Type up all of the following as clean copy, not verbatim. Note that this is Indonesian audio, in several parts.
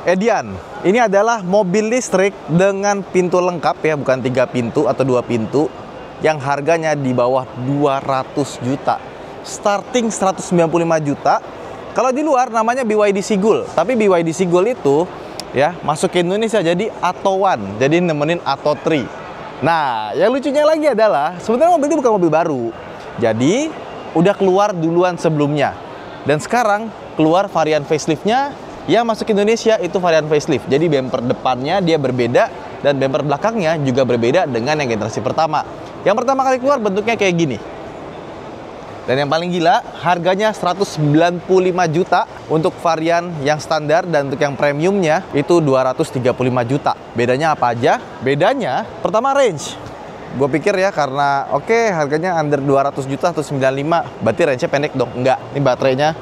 Edian, ini adalah mobil listrik dengan pintu lengkap ya, bukan 3 pintu atau 2 pintu, yang harganya di bawah 200 juta. Starting 195 juta. Kalau di luar namanya BYD Sigul, tapi BYD Sigul itu ya masuk ke Indonesia jadi Atto One, jadi nemenin Atto 3. Nah, yang lucunya lagi adalah sebenarnya mobil ini bukan mobil baru. Jadi udah keluar duluan sebelumnya. Dan sekarang keluar varian faceliftnya. Yang masuk Indonesia itu varian facelift. Jadi bumper depannya dia berbeda dan bumper belakangnya juga berbeda dengan yang generasi pertama. Yang pertama kali keluar bentuknya kayak gini. Dan yang paling gila, harganya 195 juta untuk varian yang standar, dan untuk yang premiumnya itu 235 juta. Bedanya apa aja? Bedanya pertama range. Gue pikir ya karena harganya under 200 juta atau 95, berarti range-nya pendek dong. Enggak, ini baterainya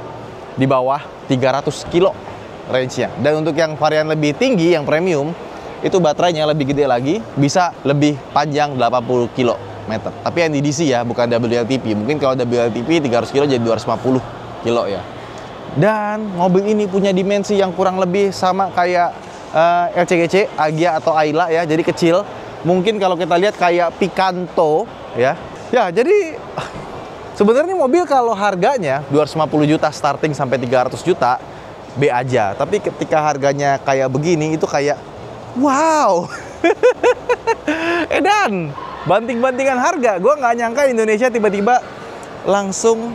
di bawah 300 kilo range-nya. Dan untuk yang varian lebih tinggi, yang premium, itu baterainya lebih gede lagi, bisa lebih panjang 80 km. Tapi yang di DC ya, bukan WLTP. Mungkin kalau WLTP 300 kilo jadi 250 kilo ya. Dan mobil ini punya dimensi yang kurang lebih sama kayak LCGC, Agya atau Ayla ya, jadi kecil. Mungkin kalau kita lihat kayak Picanto ya. Ya, jadi sebenarnya mobil kalau harganya 250 juta starting sampai 300 juta B aja, tapi ketika harganya kayak begini itu kayak wow. Dan banting-bantingan harga, gue nggak nyangka Indonesia tiba-tiba langsung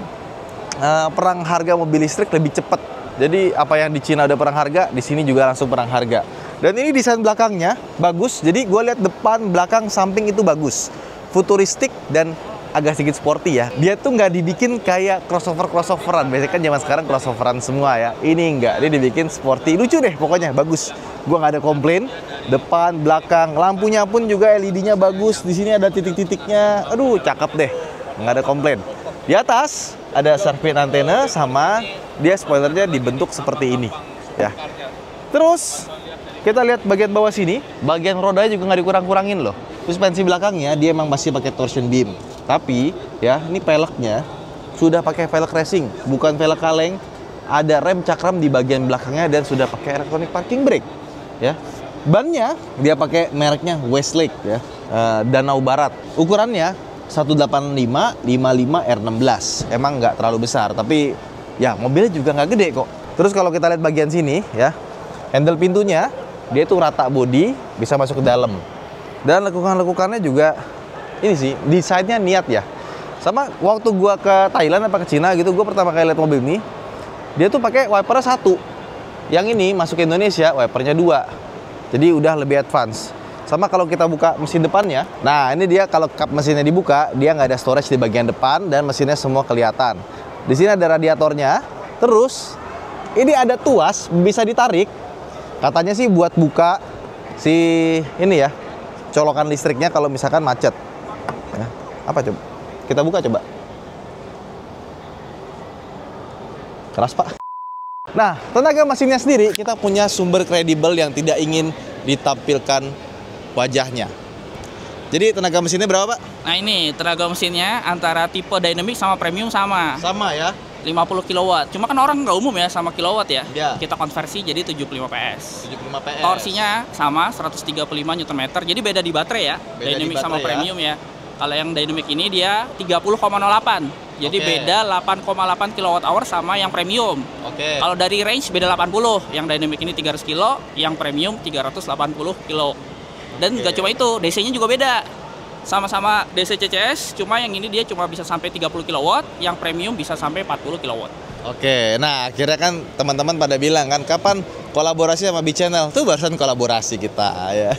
perang harga mobil listrik lebih cepat. Jadi apa yang di Cina udah perang harga, di sini juga langsung perang harga. Dan ini desain belakangnya bagus, jadi gue lihat depan, belakang, samping itu bagus, futuristik dan agak sedikit sporty ya. Dia tuh nggak dibikin kayak crossoveran. Biasanya kan zaman sekarang crossoveran semua ya. Ini nggak, dia dibikin sporty. Lucu deh pokoknya, bagus. Gua nggak ada komplain. Depan, belakang, lampunya pun juga LED-nya bagus. Di sini ada titik-titiknya. Aduh, cakep deh. Nggak ada komplain. Di atas ada serpent antena sama dia spoilernya dibentuk seperti ini ya. Terus kita lihat bagian bawah sini, bagian rodanya juga nggak dikurang-kurangin loh. Suspensi belakangnya dia emang masih pakai torsion beam. Tapi ya ini peleknya sudah pakai velg racing, bukan velg kaleng. Ada rem cakram di bagian belakangnya dan sudah pakai electronic parking brake. Ya, bannya dia pakai mereknya Westlake ya, Danau Barat. Ukurannya 185 55 R16. Emang nggak terlalu besar, tapi ya mobilnya juga nggak gede kok. Terus kalau kita lihat bagian sini ya, handle pintunya dia tuh rata bodi, bisa masuk ke dalam. Dan lekukan-lekukannya juga ini sih, desainnya niat ya. Sama waktu gua ke Thailand apa ke Cina gitu, gua pertama kali lihat mobil ini, dia tuh pakai wipernya 1. Yang ini masuk ke Indonesia, wipernya 2. Jadi udah lebih advance. Sama kalau kita buka mesin depannya, nah ini dia kalau kap mesinnya dibuka, dia nggak ada storage di bagian depan dan mesinnya semua kelihatan. Di sini ada radiatornya, terus ini ada tuas, bisa ditarik. Katanya sih buat buka si ini ya, colokan listriknya kalau misalkan macet. Ya, apa coba? Kita buka coba. Keras pak. Nah, tenaga mesinnya sendiri kita punya sumber kredibel yang tidak ingin ditampilkan wajahnya. Jadi tenaga mesinnya berapa pak? Nah ini tenaga mesinnya antara tipe dynamic sama premium sama. Sama ya. 50 kW. Cuma kan orang nggak umum ya sama kilowatt ya. Ya. Kita konversi jadi 75 PS. 75 PS. Torsinya sama 135 Nm. Jadi beda di baterai ya. Beda dynamic di baterai sama ya. premium ya. Kalau yang dynamic ini dia 30,08. Jadi beda 8,8 kWh sama yang premium. Oke. Kalau dari range beda 80. Yang dynamic ini 300 kilo, yang premium 380 kilo. Dan nggak cuma itu, DC-nya juga beda. Sama-sama DC CCS, cuma yang ini dia cuma bisa sampai 30 kW, yang premium bisa sampai 40 kW. Oke, nah akhirnya kan teman-teman pada bilang kan, kapan kolaborasi sama B-Channel? Tuh barusan kolaborasi kita ya.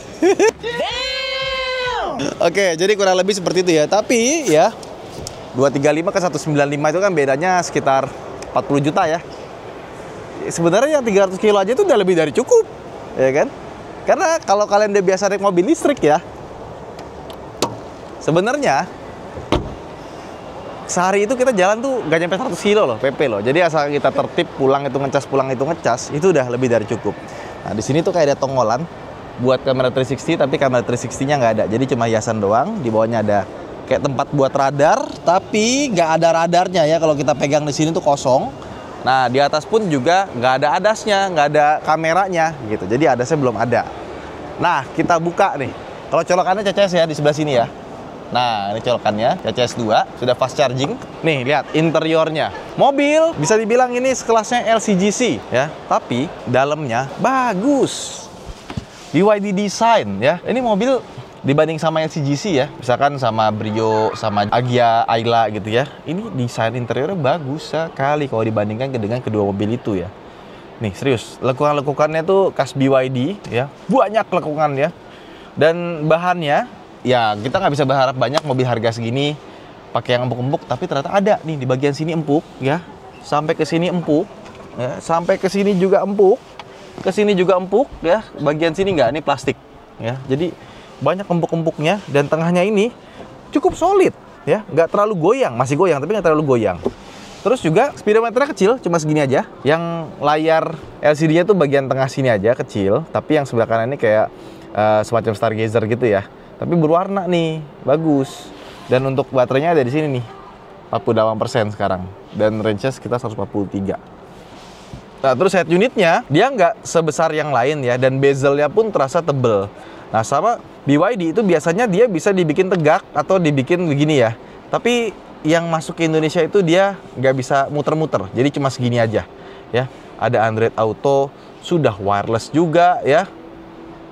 Oke, jadi kurang lebih seperti itu ya. Tapi ya 235 ke 195 itu kan bedanya sekitar 40 juta ya. Sebenarnya yang 300 kilo aja itu udah lebih dari cukup, ya kan? Karena kalau kalian udah biasa naik mobil listrik ya, sebenarnya sehari itu kita jalan tuh gak nyampe 100 kilo loh, PP loh. Jadi asal kita tertib pulang itu ngecas, itu udah lebih dari cukup. Nah di sini tuh kayak ada tonggolan buat kamera 360, tapi kamera 360-nya nggak ada. Jadi cuma hiasan doang. Di bawahnya ada kayak tempat buat radar, tapi nggak ada radarnya ya. Kalau kita pegang di sini tuh kosong. Nah, di atas pun juga nggak ada adasnya, nggak ada kameranya gitu. Jadi adasnya belum ada. Nah, kita buka nih. Kalau colokannya CCS ya di sebelah sini ya. Nah, ini colokannya CCS 2, sudah fast charging. Nih, lihat interiornya. Mobil bisa dibilang ini sekelasnya LCGC ya, tapi dalamnya bagus. BYD design ya. Ini mobil dibanding sama LCGC ya, misalkan sama Brio, sama Agya, Ayla gitu ya. Ini desain interiornya bagus sekali kalau dibandingkan dengan kedua mobil itu ya. Nih serius, lekukan-lekukannya tuh khas BYD ya, banyak lekukan ya. Dan bahannya, ya kita nggak bisa berharap banyak mobil harga segini pakai yang empuk-empuk, tapi ternyata ada nih di bagian sini empuk ya, sampai ke sini empuk, ya, sampai ke sini juga empuk, ke sini juga empuk ya, bagian sini nggak, ini plastik ya. Jadi banyak empuk-empuknya dan tengahnya ini cukup solid ya, nggak terlalu goyang, masih goyang tapi nggak terlalu goyang. Terus juga speedometernya kecil, cuma segini aja. Yang layar LCD-nya tuh bagian tengah sini aja kecil, tapi yang sebelah kanan ini kayak semacam stargazer gitu ya. Tapi berwarna nih, bagus. Dan untuk baterainya ada di sini nih, 48% sekarang. Dan range-nya sekitar 143. Nah, terus head unitnya, dia nggak sebesar yang lain ya, dan bezelnya pun terasa tebel. Nah, sama BYD itu biasanya dia bisa dibikin tegak atau dibikin begini ya. Tapi yang masuk ke Indonesia itu dia nggak bisa muter-muter, jadi cuma segini aja ya. Ada Android Auto, sudah wireless juga ya,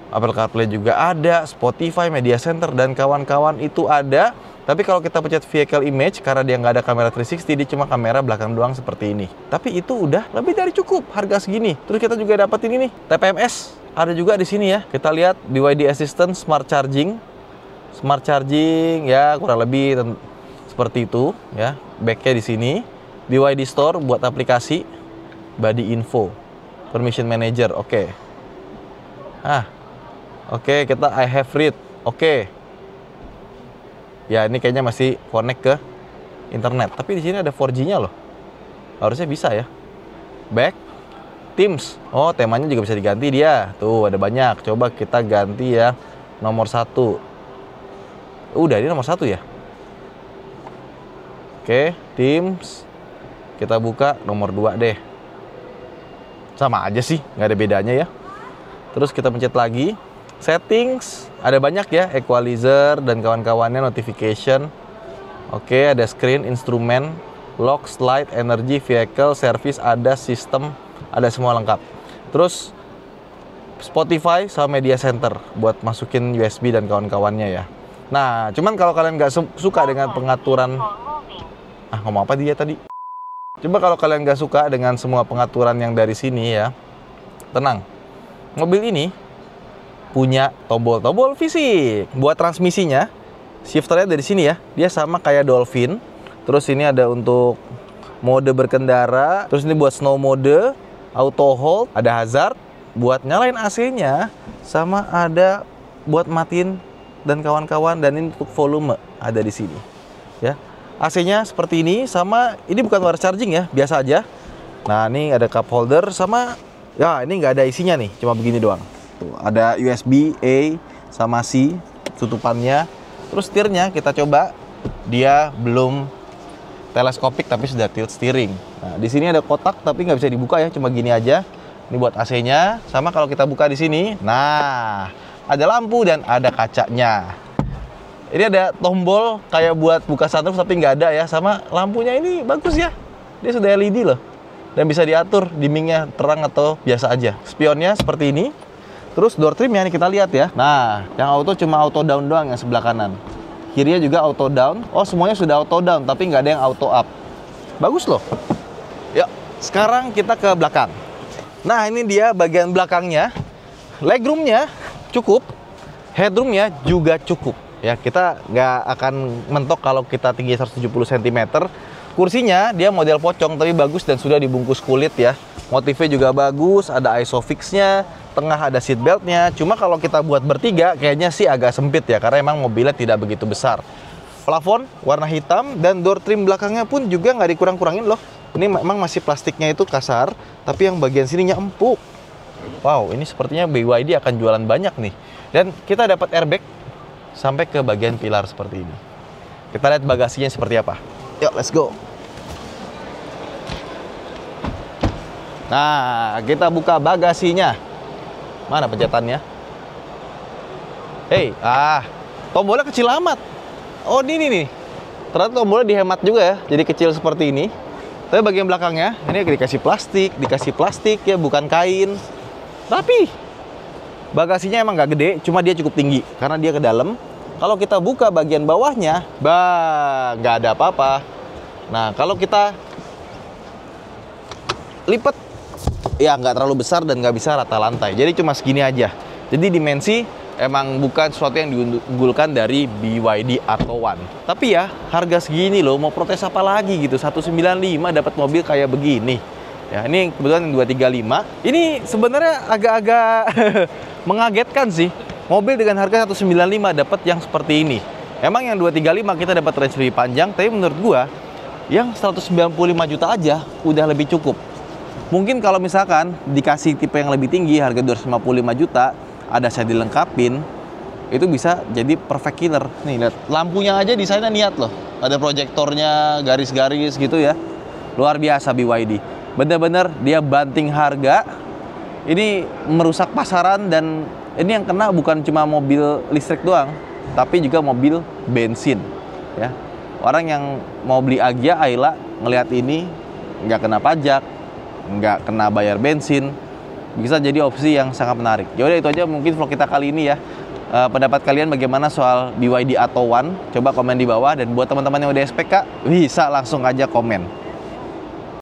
Apple CarPlay juga ada, Spotify, Media Center dan kawan-kawan itu ada. Tapi kalau kita pencet vehicle image, karena dia nggak ada kamera 360, dia cuma kamera belakang doang seperti ini. Tapi itu udah lebih dari cukup harga segini. Terus kita juga dapat ini nih, TPMS ada juga di sini ya. Kita lihat BYD Assistant Smart Charging ya, kurang lebih seperti itu ya. Backnya di sini, BYD Store buat aplikasi, body info, permission manager, oke. Oke, kita I have read, oke. Ya ini kayaknya masih connect ke internet, tapi di sini ada 4G-nya loh, harusnya bisa ya. Back, Teams, oh temanya juga bisa diganti dia, tuh ada banyak. Coba kita ganti ya nomor 1. Udah ini nomor 1 ya. Oke, Teams. Kita buka nomor 2 deh. Sama aja sih, nggak ada bedanya ya. Terus kita pencet lagi. Settings, ada banyak ya. Equalizer dan kawan-kawannya, notification. Oke, ada screen, instrumen, lock, slide, energy, vehicle, service, ada sistem, ada semua lengkap. Terus Spotify sama Media Center buat masukin USB dan kawan-kawannya ya. Nah, cuman kalau kalian nggak suka dengan pengaturan, ngomong apa dia tadi? Coba kalau kalian nggak suka dengan semua pengaturan yang dari sini ya, tenang. Mobil ini punya tombol-tombol fisik. Buat transmisinya, shifternya dari sini ya. Dia sama kayak Dolphin. Terus ini ada untuk mode berkendara. Terus ini buat snow mode, auto hold, ada hazard, buat nyalain AC-nya, sama ada buat matiin dan kawan-kawan. Dan ini untuk volume ada di sini ya. AC-nya seperti ini, sama ini bukan wireless charging ya, biasa aja. Nah, ini ada cup holder, sama ya ini nggak ada isinya nih, cuma begini doang. Tuh, ada USB A sama C tutupannya. Terus setirnya kita coba, dia belum teleskopik tapi sudah tilt steering. Nah, di sini ada kotak tapi nggak bisa dibuka ya, cuma gini aja. Ini buat AC-nya. Sama kalau kita buka di sini, nah ada lampu dan ada kacanya. Ini ada tombol kayak buat buka sunroof tapi nggak ada ya. Sama lampunya ini bagus ya, dia sudah LED loh. Dan bisa diatur dimmingnya terang atau biasa aja. Spionnya seperti ini. Terus door trimnya nih kita lihat ya. Nah, yang auto cuma auto down doang yang sebelah kanan. Kirinya juga auto down. Oh, semuanya sudah auto down tapi nggak ada yang auto up. Bagus loh. Yuk, sekarang kita ke belakang. Nah, ini dia bagian belakangnya. Legroomnya cukup. Headroomnya juga cukup. Ya, kita nggak akan mentok kalau kita tinggi 170 cm. Kursinya dia model pocong tapi bagus dan sudah dibungkus kulit ya. Motifnya juga bagus, ada ISOFIX-nya, tengah ada seat belt-nya. Cuma kalau kita buat bertiga kayaknya sih agak sempit ya, karena emang mobilnya tidak begitu besar. Plafon warna hitam dan door trim belakangnya pun juga nggak dikurang-kurangin loh. Ini memang masih plastiknya itu kasar, tapi yang bagian sininya empuk. Wow, ini sepertinya BYD akan jualan banyak nih. Dan kita dapat airbag sampai ke bagian pilar seperti ini. Kita lihat bagasinya seperti apa. Yuk, let's go. Nah, kita buka bagasinya. Mana pencetannya? Hei, tombolnya kecil amat. Oh, ini nih. Ternyata tombolnya dihemat juga ya, jadi kecil seperti ini. Tapi bagian belakangnya, ini dikasih plastik ya, bukan kain. Rapi. Bagasinya emang nggak gede, cuma dia cukup tinggi karena dia ke dalam. Kalau kita buka bagian bawahnya, nggak ada apa-apa. Nah, kalau kita lipat, ya nggak terlalu besar dan nggak bisa rata lantai. Jadi cuma segini aja. Jadi dimensi emang bukan sesuatu yang diunggulkan dari BYD Atto One. Tapi ya, harga segini loh, mau protes apa lagi gitu. 195 dapat mobil kayak begini. Ya, ini kebetulan yang 235. Ini sebenarnya agak-agak mengagetkan sih. Mobil dengan harga 195 dapat yang seperti ini. Emang yang 235 kita dapat range lebih panjang, tapi menurut gua yang 195 juta aja udah lebih cukup. Mungkin kalau misalkan dikasih tipe yang lebih tinggi, harga 255 juta, ada saya dilengkapin, itu bisa jadi perfect killer. Nih, lihat. Lampunya aja desainnya niat loh. Ada proyektornya, garis-garis gitu ya. Luar biasa BYD. Bener-bener dia banting harga. Ini merusak pasaran dan ini yang kena bukan cuma mobil listrik doang, tapi juga mobil bensin. Ya. Orang yang mau beli Agya, Ayla, ngelihat ini, nggak kena pajak, nggak kena bayar bensin, bisa jadi opsi yang sangat menarik. Yaudah, itu aja mungkin vlog kita kali ini ya. Pendapat kalian bagaimana soal BYD Atto One? Coba komen di bawah, dan buat teman-teman yang udah SPK bisa langsung aja komen.